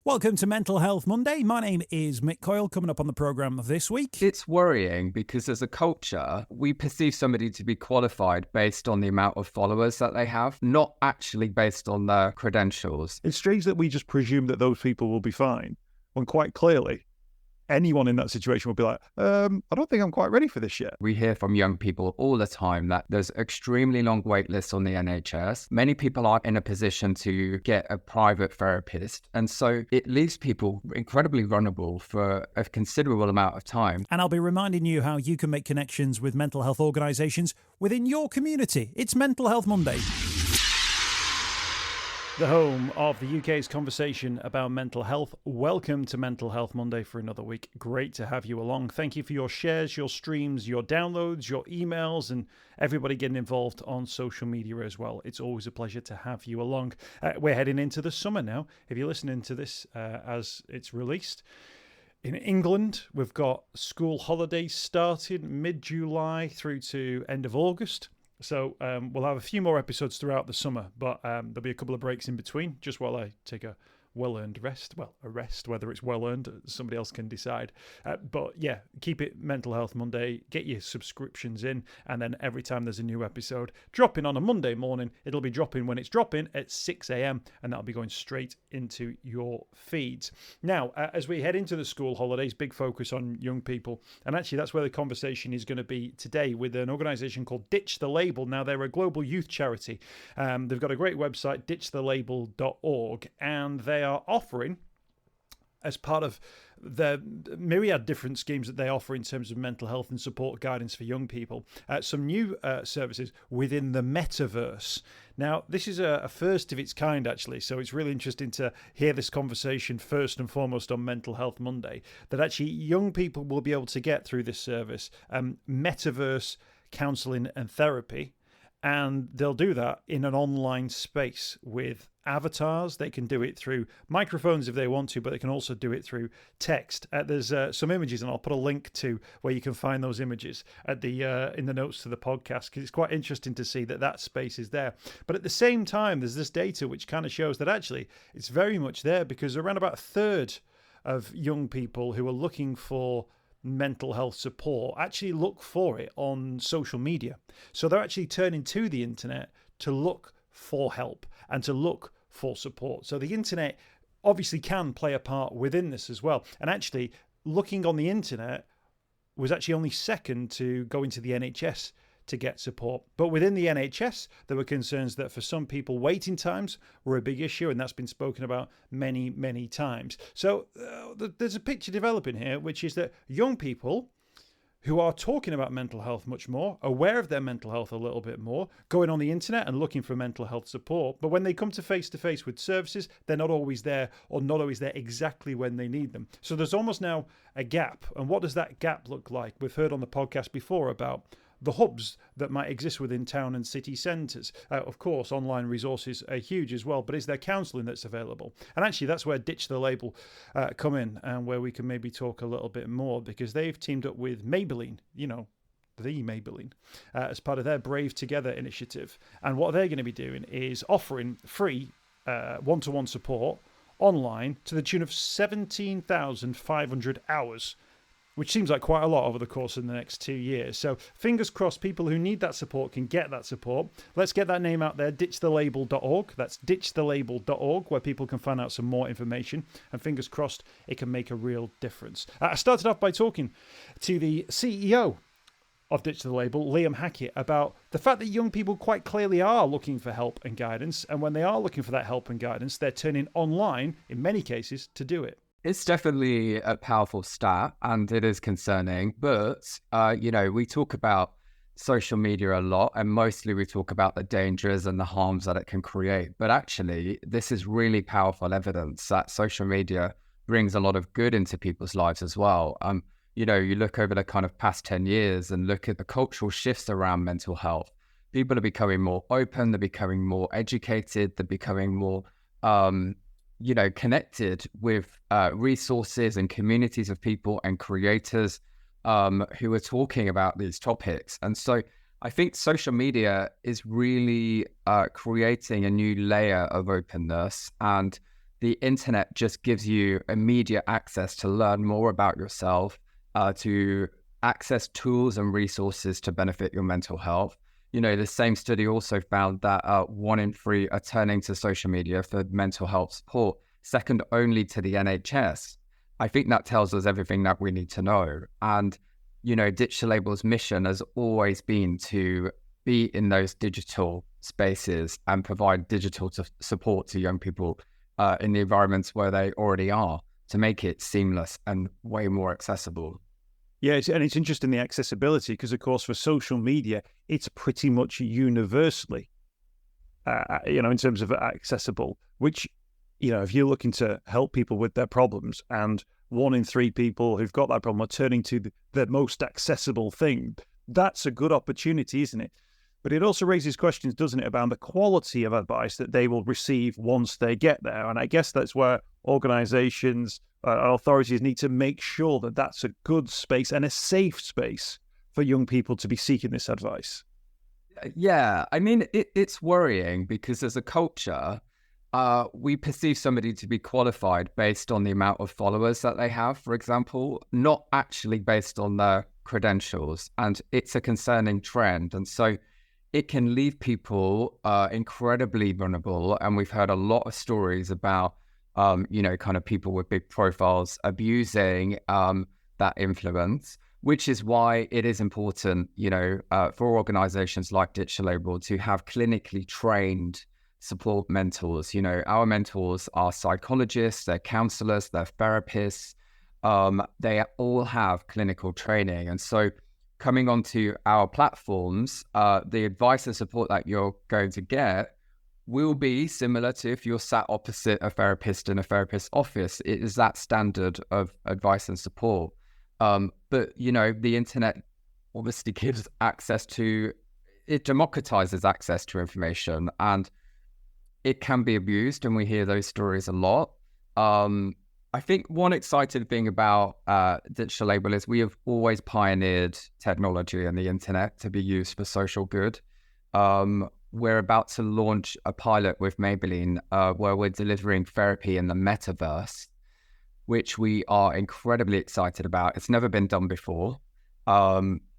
Welcome to Mental Health Monday. My name is Mick Coyle. Coming up on the programme this week. It's worrying because as a culture, we perceive somebody to be qualified based on the amount of followers that they have, not actually based on their credentials. It's strange that we just presume that those people will be fine, when quite clearly, anyone in that situation will be like, I don't think I'm quite ready for this yet. We hear from young people all the time that there's extremely long wait lists on the NHS. Many people aren't in a position to get a private therapist. And so it leaves people incredibly vulnerable for a considerable amount of time. And I'll be reminding you how you can make connections with mental health organisations within your community. It's Mental Health Monday. The home of the UK's conversation about mental health. Welcome to Mental Health Monday for another week. Great to have you along. Thank you for your shares, your streams, your downloads, your emails, and everybody getting involved on social media as well. It's always a pleasure to have you along. We're heading into the summer now. If you're listening to this as it's released, in England, we've got school holidays starting mid-July through to end of August. So we'll have a few more episodes throughout the summer, but there'll be a couple of breaks in between, just while I take a well-earned rest. Well, a rest, whether it's well-earned, somebody else can decide. But yeah, keep it Mental Health Monday. Get your subscriptions in, and then every time there's a new episode dropping on a Monday morning, it'll be dropping when it's dropping at 6 a.m, and that'll be going straight into your feeds. Now, as we head into the school holidays, big focus on young people, and actually that's where the conversation is going to be today with an organisation called Ditch the Label. Now, they're a global youth charity. They've got a great website, ditchthelabel.org, and they are offering, as part of the myriad different schemes that they offer in terms of mental health and support guidance for young people, some new services within the metaverse. Now, this is a first of its kind, actually, so it's really interesting to hear this conversation first and foremost on Mental Health Monday, that actually young people will be able to get through this service metaverse counselling and therapy. And they'll do that in an online space with avatars. They can do it through microphones if they want to, but they can also do it through text. There's some images, and I'll put a link to where you can find those images at the in the notes to the podcast, because it's quite interesting to see that that space is there. But at the same time, there's this data which kind of shows that actually it's very much there, because around about a third of young people who are looking for mental health support actually look for it on social media. So they're actually turning to the internet to look for help and to look for support. So the internet obviously can play a part within this as well. And actually, looking on the internet was actually only second to going to the NHS to get support. But within the NHS, there were concerns that for some people, waiting times were a big issue, and that's been spoken about many, many times. So there's a picture developing here, which is that young people who are talking about mental health much more, aware of their mental health a little bit more, going on the internet and looking for mental health support. But when they come to face with services, they're not always there, or not always there exactly when they need them. So there's almost now a gap. And what does that gap look like? We've heard on the podcast before about the hubs that might exist within town and city centres. Of course, online resources are huge as well, but is there counselling that's available? And actually, that's where Ditch the Label come in, and where we can maybe talk a little bit more, because they've teamed up with Maybelline, the Maybelline, as part of their Brave Together initiative. And what they're going to be doing is offering free one-to-one support online to the tune of 17,500 hours, which seems like quite a lot over the course of the next 2 years. So fingers crossed, people who need that support can get that support. Let's get that name out there, ditchthelabel.org. That's ditchthelabel.org, where people can find out some more information. And fingers crossed, it can make a real difference. I started off by talking to the CEO of Ditch the Label, Liam Hackett, about the fact that young people quite clearly are looking for help and guidance. And when they are looking for that help and guidance, they're turning online, in many cases, to do it. It's definitely a powerful stat, and it is concerning. But, we talk about social media a lot, and mostly we talk about the dangers and the harms that it can create. But actually, this is really powerful evidence that social media brings a lot of good into people's lives as well. You look over the kind of past 10 years and look at the cultural shifts around mental health. People are becoming more open, they're becoming more educated, they're becoming more connected with resources and communities of people and creators who are talking about these topics. And so I think social media is really creating a new layer of openness, and the internet just gives you immediate access to learn more about yourself, to access tools and resources to benefit your mental health. The same study also found that 1 in 3 are turning to social media for mental health support, second only to the NHS. I think that tells us everything that we need to know. And, Ditch the Label's mission has always been to be in those digital spaces and provide digital support to young people in the environments where they already are, to make it seamless and way more accessible. Yeah, and it's interesting, the accessibility, because, of course, for social media, it's pretty much universally, in terms of accessible, which, if you're looking to help people with their problems and 1 in 3 people who've got that problem are turning to the most accessible thing, that's a good opportunity, isn't it? But it also raises questions, doesn't it, about the quality of advice that they will receive once they get there. And I guess that's where organizations, authorities need to make sure that that's a good space and a safe space for young people to be seeking this advice. Yeah, I mean, it's worrying because as a culture, we perceive somebody to be qualified based on the amount of followers that they have, for example, not actually based on their credentials. And it's a concerning trend. And so it can leave people incredibly vulnerable. And we've heard a lot of stories about, kind of people with big profiles abusing that influence, which is why it is important, for organizations like Ditch the Label to have clinically trained support mentors. Our mentors are psychologists, they're counselors, they're therapists. They all have clinical training. And so coming onto our platforms, the advice and support that you're going to get will be similar to if you're sat opposite a therapist in a therapist's office. It is that standard of advice and support. But, the internet obviously gives access to, it democratizes access to information, and it can be abused, and we hear those stories a lot. I think one exciting thing about Ditch the Label is we have always pioneered technology and the internet to be used for social good. We're about to launch a pilot with Maybelline where we're delivering therapy in the metaverse, which we are incredibly excited about. It's never been done before.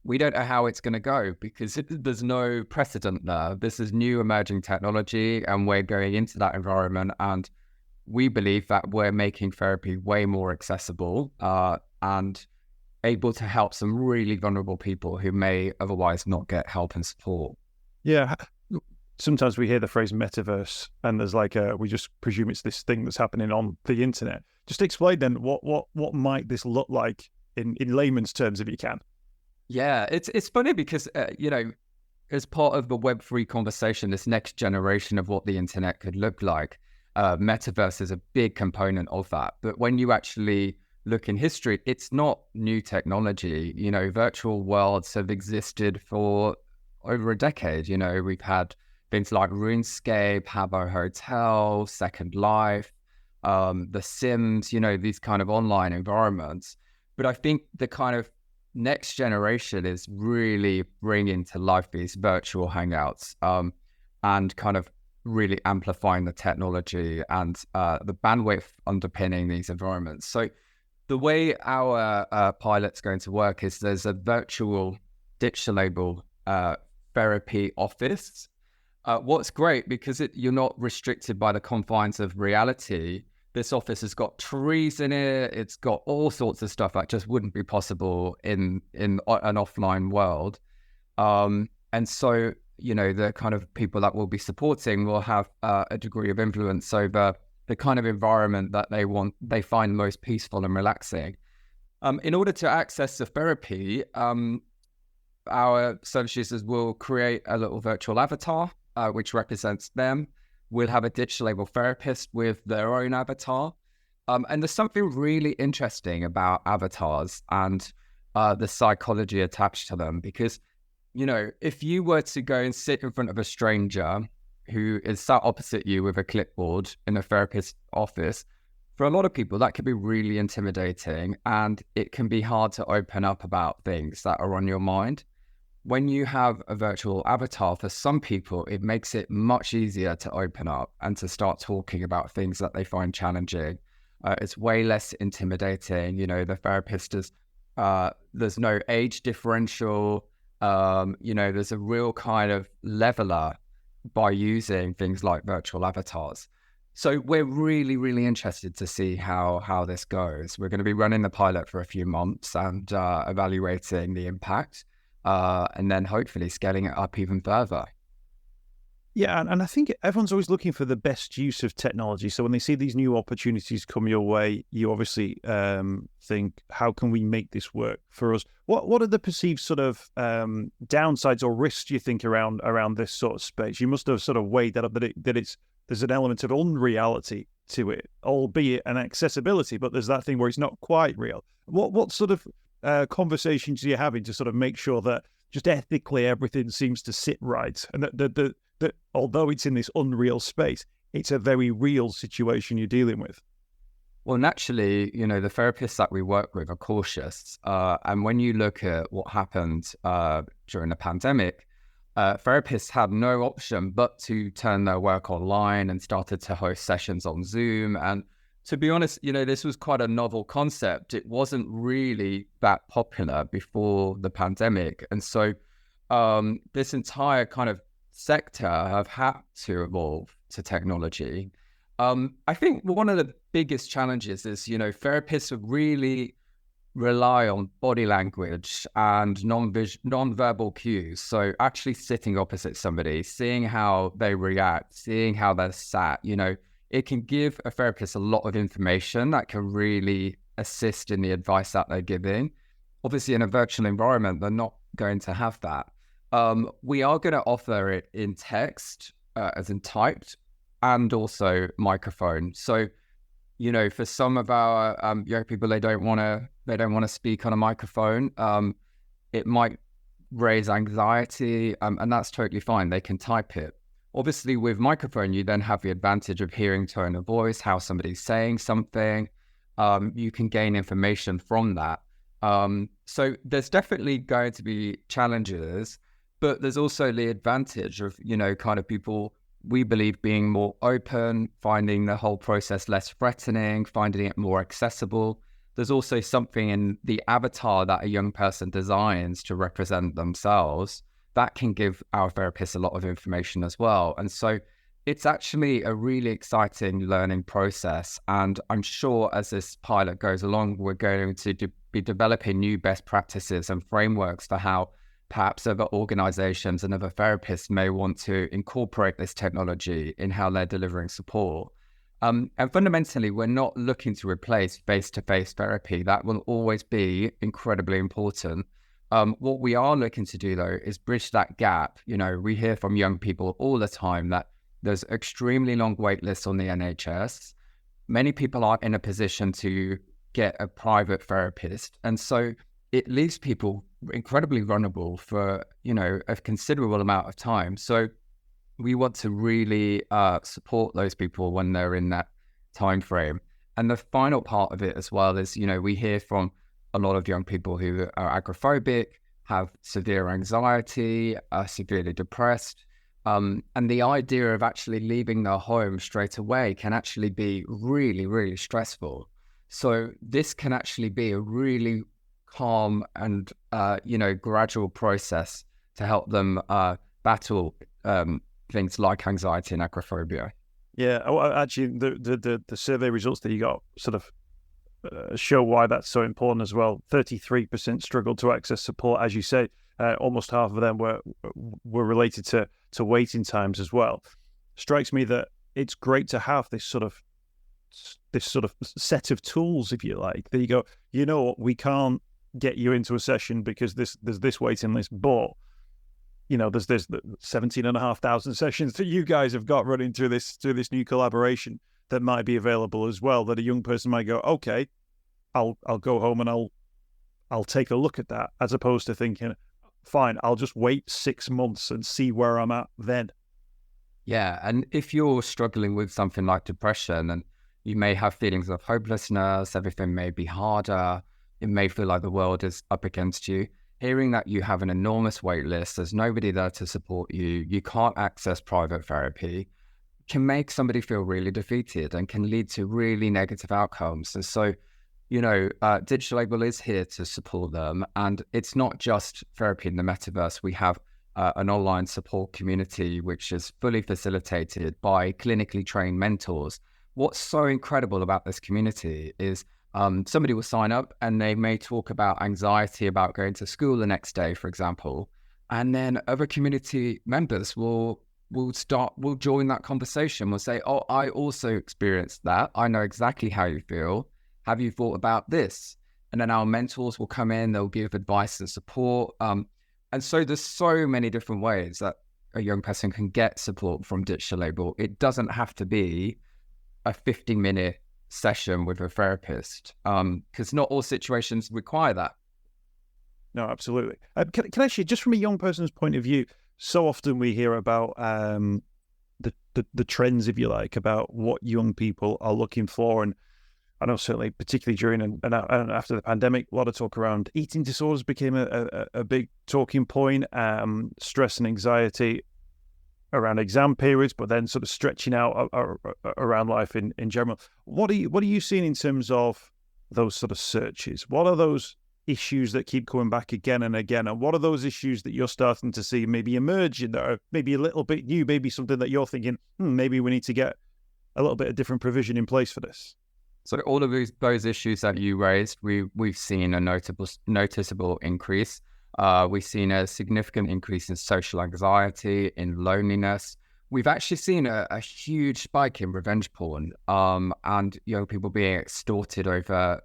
We don't know how it's going to go because there's no precedent there. This is new emerging technology, and we're going into that environment, and we believe that we're making therapy way more accessible and able to help some really vulnerable people who may otherwise not get help and support. Yeah. Sometimes we hear the phrase metaverse and there's we just presume it's this thing that's happening on the internet. Just explain then what might this look like in layman's terms, if you can. Yeah, it's funny because, as part of the Web3 conversation, this next generation of what the internet could look like, metaverse is a big component of that. But when you actually look in history, it's not new technology. Virtual worlds have existed for over a decade. We've had things like RuneScape, Habbo Hotel, Second Life, The Sims, these kind of online environments. But I think the kind of next generation is really bringing to life these virtual hangouts and kind of really amplifying the technology and the bandwidth underpinning these environments. So the way our pilot's going to work is there's a virtual Ditch the Label therapy office. What's great, because you're not restricted by the confines of reality. This office has got trees in it. It's got all sorts of stuff that just wouldn't be possible in an offline world. And so, the kind of people that we'll be supporting will have a degree of influence over the kind of environment that they find most peaceful and relaxing. In order to access the therapy, our service users will create a little virtual avatar, which represents them. We'll have a Ditch the Label therapist with their own avatar. And there's something really interesting about avatars and the psychology attached to them, because, if you were to go and sit in front of a stranger who is sat opposite you with a clipboard in a therapist's office, for a lot of people, that can be really intimidating, and it can be hard to open up about things that are on your mind. when you have a virtual avatar, for some people, it makes it much easier to open up and to start talking about things that they find challenging. It's way less intimidating. The therapist is, there's no age differential. There's a real kind of leveler by using things like virtual avatars. So we're really, really interested to see how this goes. We're going to be running the pilot for a few months and evaluating the impact, and then hopefully scaling it up even further. Yeah, and I think everyone's always looking for the best use of technology. So when they see these new opportunities come your way, you obviously think, how can we make this work for us? What are the perceived sort of downsides or risks you think around this sort of space? You must have sort of weighed that up, that there's an element of unreality to it, albeit an accessibility, but there's that thing where it's not quite real. What sort of conversations are you having to sort of make sure that just ethically everything seems to sit right, and that although it's in this unreal space, it's a very real situation you're dealing with? Well, naturally, the therapists that we work with are cautious. And when you look at what happened during the pandemic, therapists had no option but to turn their work online and started to host sessions on Zoom. And to be honest, this was quite a novel concept. It wasn't really that popular before the pandemic. And so this entire kind of sector have had to evolve to technology. I think one of the biggest challenges is, therapists really rely on body language and non-verbal cues. So actually sitting opposite somebody, seeing how they react, seeing how they're sat, it can give a therapist a lot of information that can really assist in the advice that they're giving. Obviously, in a virtual environment, they're not going to have that. We are going to offer it in text, as in typed, and also microphone. So, for some of our young people, they don't want to speak on a microphone. It might raise anxiety, and that's totally fine. They can type it. Obviously, with microphone, you then have the advantage of hearing tone of voice, how somebody's saying something. You can gain information from that. So there's definitely going to be challenges, but there's also the advantage of, kind of people, we believe, being more open, finding the whole process less threatening, finding it more accessible. There's also something in the avatar that a young person designs to represent themselves that can give our therapists a lot of information as well. And so it's actually a really exciting learning process. And I'm sure as this pilot goes along, we're going to be developing new best practices and frameworks for how perhaps other organizations and other therapists may want to incorporate this technology in how they're delivering support. And fundamentally, we're not looking to replace face-to-face therapy. That will always be incredibly important. What we are looking to do, though, is bridge that gap. We hear from young people all the time that there's extremely long wait lists on the NHS. Many people aren't in a position to get a private therapist. And so it leaves people incredibly vulnerable for, a considerable amount of time. So we want to really support those people when they're in that time frame. And the final part of it as well is, we hear from a lot of young people who are agoraphobic, have severe anxiety, are severely depressed. And the idea of actually leaving their home straight away can actually be really, really stressful. So this can actually be a really calm and, gradual process to help them battle things like anxiety and agoraphobia. Yeah, actually, the survey results that you got sort of show why that's so important as well. 33% struggled to access support, as you say. Almost half of them were related to waiting times as well. Strikes me that it's great to have this sort of set of tools, if you like. That you go, we can't get you into a session because there's this waiting list, but there's 17,500 sessions that you guys have got running through this new collaboration that might be available as well, that a young person might go, okay, I'll go home and I'll take a look at that, as opposed to thinking, fine, I'll just wait 6 months and see where I'm at then. Yeah, and if you're struggling with something like depression, and you may have feelings of hopelessness, everything may be harder, it may feel like the world is up against you, hearing that you have an enormous wait list, there's nobody there to support you, you can't access private therapy, can make somebody feel really defeated and can lead to really negative outcomes. And so, Digital Label is here to support them. And it's not just therapy in the metaverse. We have an online support community, which is fully facilitated by clinically trained mentors. What's so incredible about this community is somebody will sign up and they may talk about anxiety about going to school the next day, for example. And then other community members will join that conversation. We'll say, oh, I also experienced that. I know exactly how you feel. Have you thought about this? And then our mentors will come in, they'll give advice and support. And so there's so many different ways that a young person can get support from Digital Label. It doesn't have to be a 50-minute session with a therapist, because not all situations require that. No, absolutely. Can actually, just from a young person's point of view, so often we hear about the trends, if you like, about what young people are looking for. And I know certainly, particularly during and after the pandemic, a lot of talk around eating disorders became a big talking point, stress and anxiety around exam periods, but then sort of stretching out around life in general. What are you seeing in terms of those sort of searches? What are those issues that keep coming back again and again? And what are those issues that you're starting to see maybe emerging that are maybe a little bit new, maybe something that you're thinking, maybe we need to get a little bit of different provision in place for this? So all of those issues that you raised, we've seen a noticeable increase. We've seen a significant increase in social anxiety, in loneliness. We've actually seen a huge spike in revenge porn, and young people being extorted over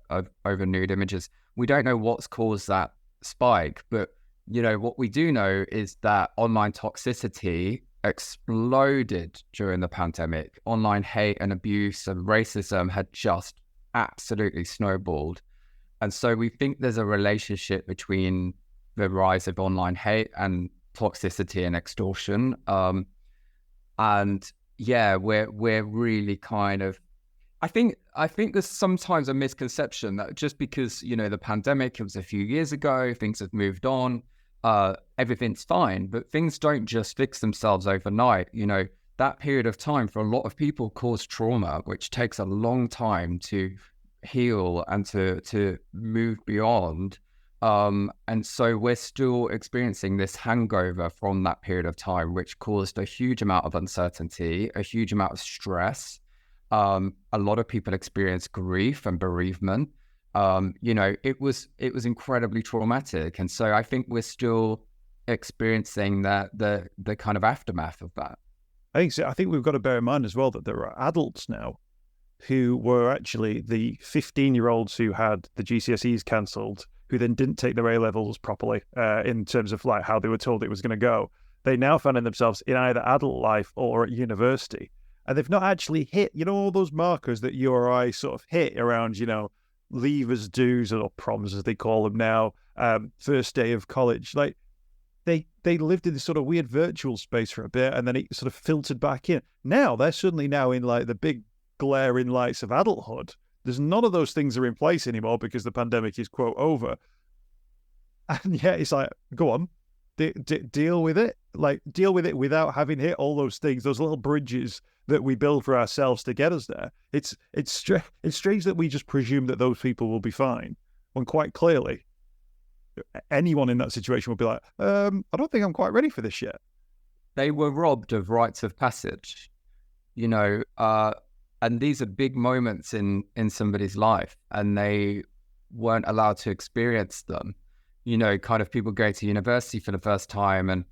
nude images. We don't know what's caused that spike, but what we do know is that online toxicity exploded during the pandemic. Online hate and abuse and racism had just absolutely snowballed. And so we think there's a relationship between the rise of online hate and toxicity and extortion. And yeah, we're really kind of, I think there's sometimes a misconception that just because, the pandemic, it was a few years ago, things have moved on, everything's fine, but things don't just fix themselves overnight. That period of time for a lot of people caused trauma, which takes a long time to heal and to move beyond. And so we're still experiencing this hangover from that period of time, which caused a huge amount of uncertainty, a huge amount of stress. A lot of people experience grief and bereavement. It was incredibly traumatic. And so I think we're still experiencing the kind of aftermath of that. I think we've got to bear in mind as well that there are adults now who were actually the 15-year-olds who had the GCSEs cancelled, who then didn't take their A-levels properly in terms of like how they were told it was going to go. They now finding themselves in either adult life or at university. And they've not actually hit, all those markers that you or I sort of hit around, leavers dues or proms as they call them now, first day of college. Like they lived in this sort of weird virtual space for a bit and then it sort of filtered back in. Now they're suddenly now in like the big glaring lights of adulthood. There's none of those things are in place anymore because the pandemic is, quote, over. And yeah, it's like, go on, deal with it. Like, deal with it without having hit all those things, those little bridges that we build for ourselves to get us there. It's strange that we just presume that those people will be fine, when quite clearly anyone in that situation will be like, I don't think I'm quite ready for this yet. They were robbed of rites of passage, and these are big moments in somebody's life, and they weren't allowed to experience them. Kind of people go to university for the first time, and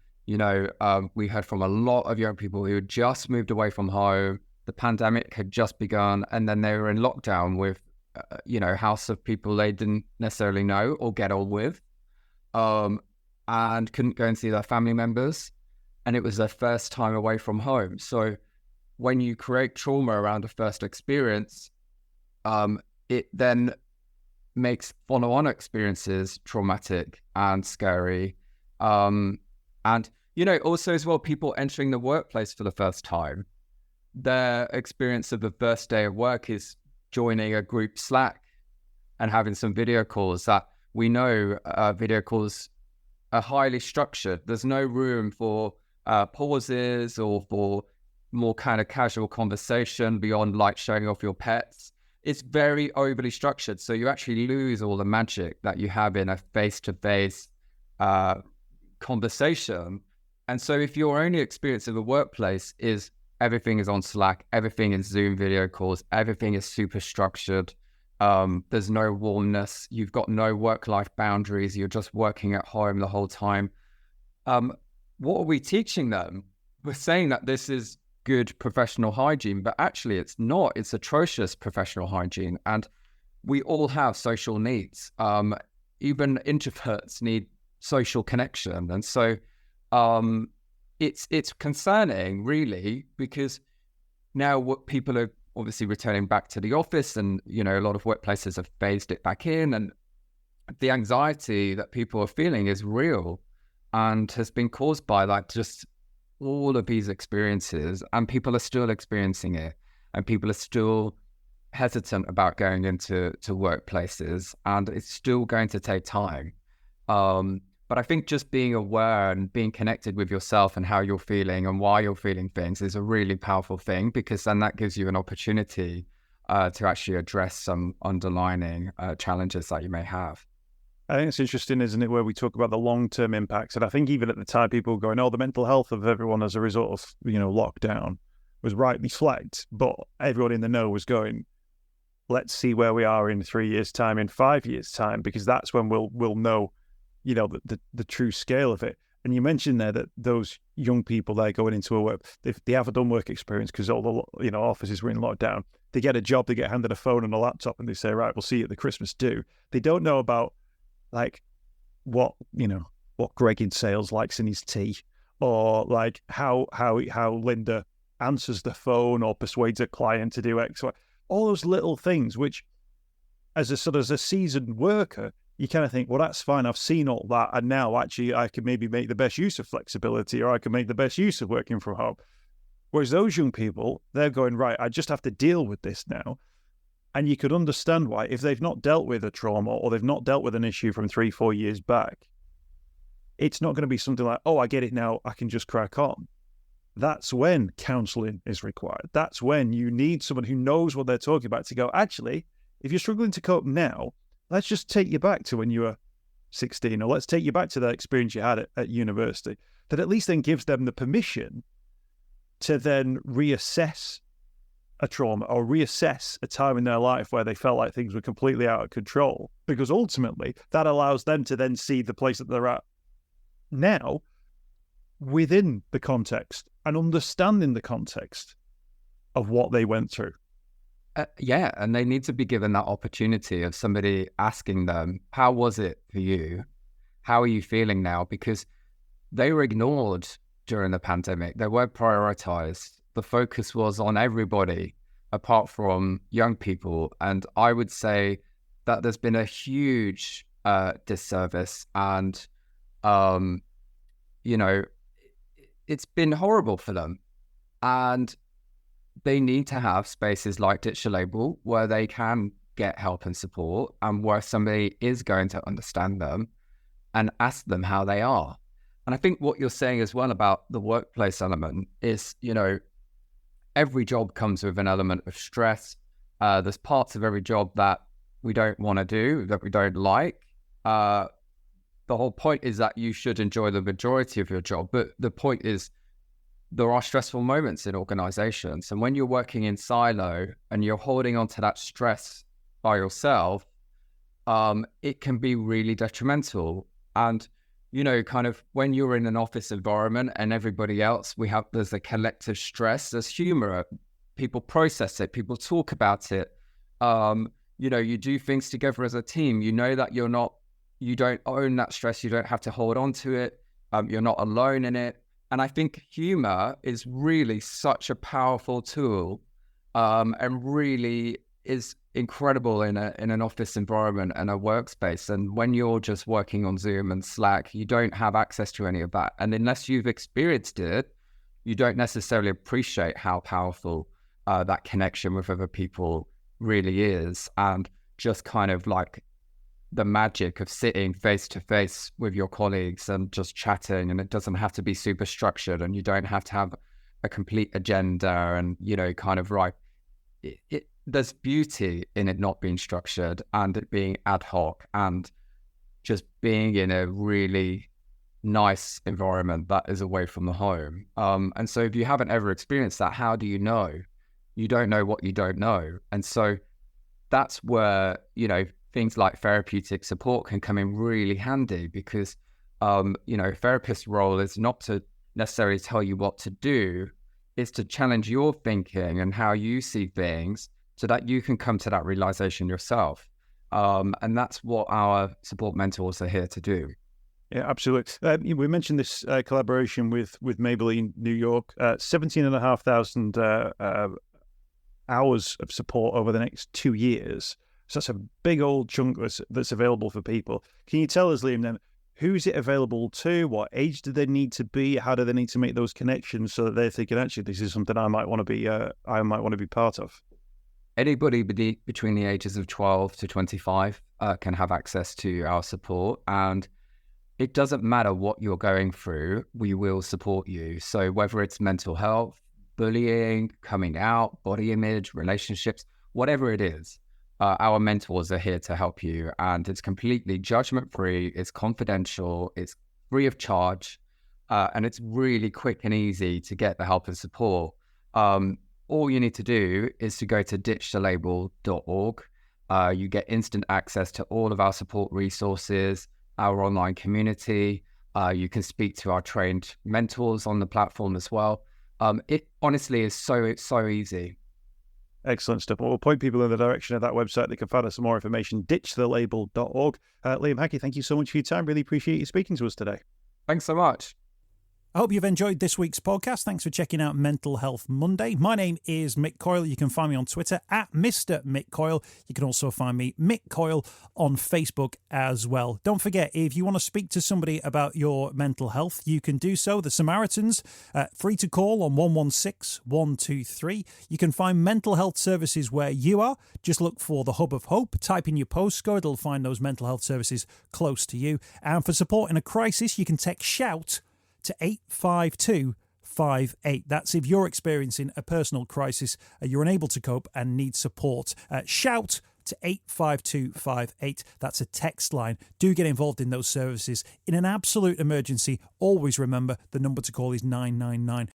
we heard from a lot of young people who had just moved away from home. The pandemic had just begun, and then they were in lockdown with, house of people they didn't necessarily know or get on with, and couldn't go and see their family members. And it was their first time away from home. So when you create trauma around a first experience, it then makes follow-on experiences traumatic and scary. And, also as well, people entering the workplace for the first time, their experience of the first day of work is joining a group Slack and having some video calls that we know video calls are highly structured. There's no room for pauses or for more kind of casual conversation beyond like showing off your pets. It's very overly structured. So you actually lose all the magic that you have in a face-to-face conversation. And so if your only experience of the workplace is everything is on Slack, everything is Zoom video calls, everything is super structured, there's no warmness, you've got no work-life boundaries, you're just working at home the whole time. What are we teaching them? We're saying that this is good professional hygiene, but actually it's not. It's atrocious professional hygiene. And we all have social needs. Even introverts need social connection. And so it's concerning, really, because now what people are obviously returning back to the office, and a lot of workplaces have phased it back in, and the anxiety that people are feeling is real and has been caused by like just all of these experiences, and people are still experiencing it, and people are still hesitant about going into workplaces, and it's still going to take time. But I think just being aware and being connected with yourself and how you're feeling and why you're feeling things is a really powerful thing, because then that gives you an opportunity to actually address some underlying challenges that you may have. I think it's interesting, isn't it, where we talk about the long-term impacts. And I think even at the time, people were going, the mental health of everyone as a result of, lockdown was rightly flagged. But everyone in the know was going, let's see where we are in 3 years' time, in 5 years' time, because that's when we'll know, the true scale of it. And you mentioned there that those young people, they're going into a work, they haven't done work experience because all the offices were in lockdown. They get a job, they get handed a phone and a laptop, and they say, right, we'll see you at the Christmas do. They don't know about like what Greg in sales likes in his tea, or like how Linda answers the phone or persuades a client to do X, Y, all those little things, which as a seasoned worker, you kind of think, well, that's fine. I've seen all that. And now actually I can maybe make the best use of flexibility, or I can make the best use of working from home. Whereas those young people, they're going, right, I just have to deal with this now. And you could understand why, if they've not dealt with a trauma or they've not dealt with an issue from 3-4 years back, it's not going to be something like, I get it now, I can just crack on. That's when counselling is required. That's when you need someone who knows what they're talking about to go, actually, if you're struggling to cope now, let's just take you back to when you were 16, or let's take you back to that experience you had at university. That at least then gives them the permission to then reassess a trauma or reassess a time in their life where they felt like things were completely out of control, because ultimately that allows them to then see the place that they're at now within the context and understanding the context of what they went through. Yeah, and they need to be given that opportunity of somebody asking them, how was it for you? How are you feeling now? Because they were ignored during the pandemic. They weren't prioritized. The focus was on everybody apart from young people. And I would say that there's been a huge disservice, and, it's been horrible for them. And they need to have spaces like Ditch a Label where they can get help and support, and where somebody is going to understand them and ask them how they are. And I think what you're saying as well about the workplace element is, every job comes with an element of stress. There's parts of every job that we don't want to do, that we don't like. The whole point is that you should enjoy the majority of your job. But the point is, there are stressful moments in organizations. And when you're working in silo and you're holding on to that stress by yourself, it can be really detrimental. And, kind of when you're in an office environment and everybody else, there's a collective stress, there's humor, people process it, people talk about it. You do things together as a team. You know that you don't own that stress. You don't have to hold on to it. You're not alone in it. And I think humor is really such a powerful tool, and really is incredible in an office environment and a workspace. And when you're just working on Zoom and Slack, you don't have access to any of that. And unless you've experienced it, you don't necessarily appreciate how powerful that connection with other people really is. And just kind of like the magic of sitting face to face with your colleagues and just chatting, and it doesn't have to be super structured, and you don't have to have a complete agenda and, kind of there's beauty in it not being structured and it being ad hoc and just being in a really nice environment that is away from the home. And so if you haven't ever experienced that, how do you know? You don't know what you don't know. And so that's where, things like therapeutic support can come in really handy, because, therapist's role is not to necessarily tell you what to do. It's to challenge your thinking and how you see things so that you can come to that realization yourself. And that's what our support mentors are here to do. Yeah, absolutely. We mentioned this collaboration with Maybelline New York, 17,500 hours of support over the next 2 years. So that's a big old chunk that's available for people. Can you tell us, Liam, then, who's it available to? What age do they need to be? How do they need to make those connections so that they're thinking, actually, this is something I might want to be part of? Anybody between the ages of 12 to 25 can have access to our support, and it doesn't matter what you're going through, we will support you. So whether it's mental health, bullying, coming out, body image, relationships, whatever it is, our mentors are here to help you, and it's completely judgment-free, it's confidential, it's free of charge, and it's really quick and easy to get the help and support. All you need to do is to go to ditchthelabel.org. You get instant access to all of our support resources, our online community. You can speak to our trained mentors on the platform as well. It honestly is so easy. Excellent stuff. Well, we'll point people in the direction of that website. They can find out some more information, ditchthelabel.org. Liam Hackett, thank you so much for your time. Really appreciate you speaking to us today. Thanks so much. I hope you've enjoyed this week's podcast. Thanks for checking out Mental Health Monday. My name is Mick Coyle. You can find me on Twitter at Mr. Mick Coyle. You can also find me, Mick Coyle, on Facebook as well. Don't forget, if you want to speak to somebody about your mental health, you can do so. The Samaritans, free to call on 116 123. You can find mental health services where you are. Just look for the Hub of Hope. Type in your postcode. It'll find those mental health services close to you. And for support in a crisis, you can text SHOUT to 85258. That's if you're experiencing a personal crisis, you're unable to cope and need support. Shout to 85258. That's a text line. Do get involved in those services. In an absolute emergency, always remember the number to call is 999.